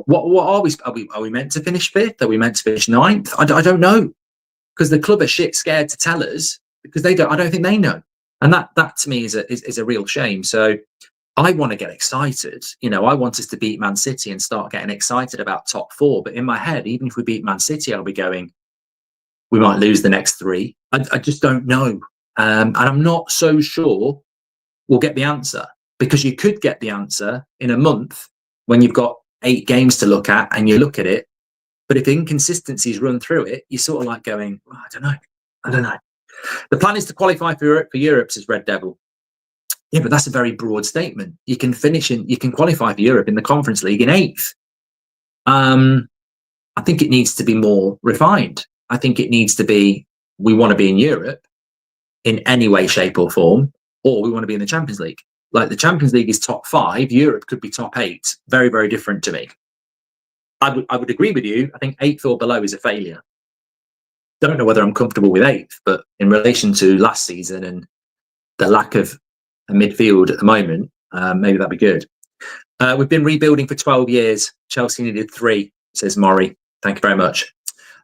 what are we? Are we meant to finish 5th? Are we meant to finish 9th? I don't know, because the club are shit scared to tell us, because they don't. I don't think they know, and that to me is a real shame. So I want to get excited. I want us to beat Man City and start getting excited about top 4. But in my head, even if we beat Man City, I'll be going, we might lose the next 3. I just don't know, and I'm not so sure we'll get the answer. Because you could get the answer in a month when you've got 8 games to look at and you look at it. But if inconsistencies run through it, you're sort of like going, oh, I don't know. The plan is to qualify for Europe, says Red Devil. Yeah, but that's a very broad statement. You can qualify for Europe in the Conference League in 8th. I think it needs to be more refined. I think it needs to be, we want to be in Europe in any way, shape or form, or we want to be in the Champions League. Like, the Champions League is top 5. Europe could be top 8. Very, very different to me. I would agree with you. I think 8th or below is a failure. Don't know whether I'm comfortable with 8th, but in relation to last season and the lack of a midfield at the moment, maybe that'd be good. We've been rebuilding for 12 years. Chelsea needed 3, says Maury. Thank you very much.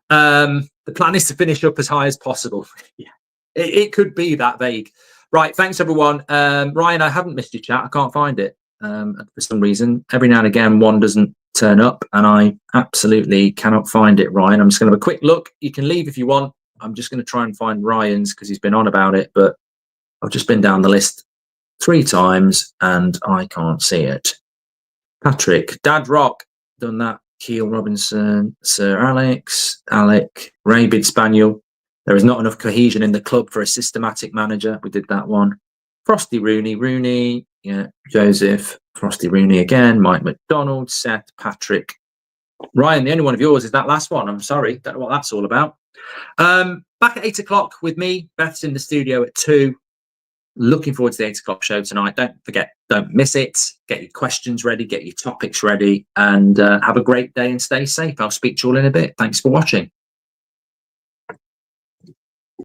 The plan is to finish up as high as possible. Yeah, it could be that vague. Right, thanks everyone. Ryan, I haven't missed your chat. I can't find it for some reason. Every now and again, one doesn't turn up, and I absolutely cannot find it, Ryan. I'm just going to have a quick look. You can leave if you want. I'm just going to try and find Ryan's, because he's been on about it, but I've just been down the list 3 times, and I can't see it. Patrick, Dad Rock, done that. Keel Robinson, Sir Alex, Alec, Rabid Spaniel. There is not enough cohesion in the club for a systematic manager. We did that one. Frosty Rooney, yeah, Joseph, Frosty Rooney again, Mike McDonald, Seth, Patrick, Ryan. The only one of yours is that last one. I'm sorry, don't know what that's all about. Back at 8 o'clock with me. Beth's in the studio at 2. Looking forward to the 8 o'clock show tonight. Don't forget, don't miss it. Get your questions ready, get your topics ready, and have a great day and stay safe. I'll speak to you all in a bit. Thanks for watching.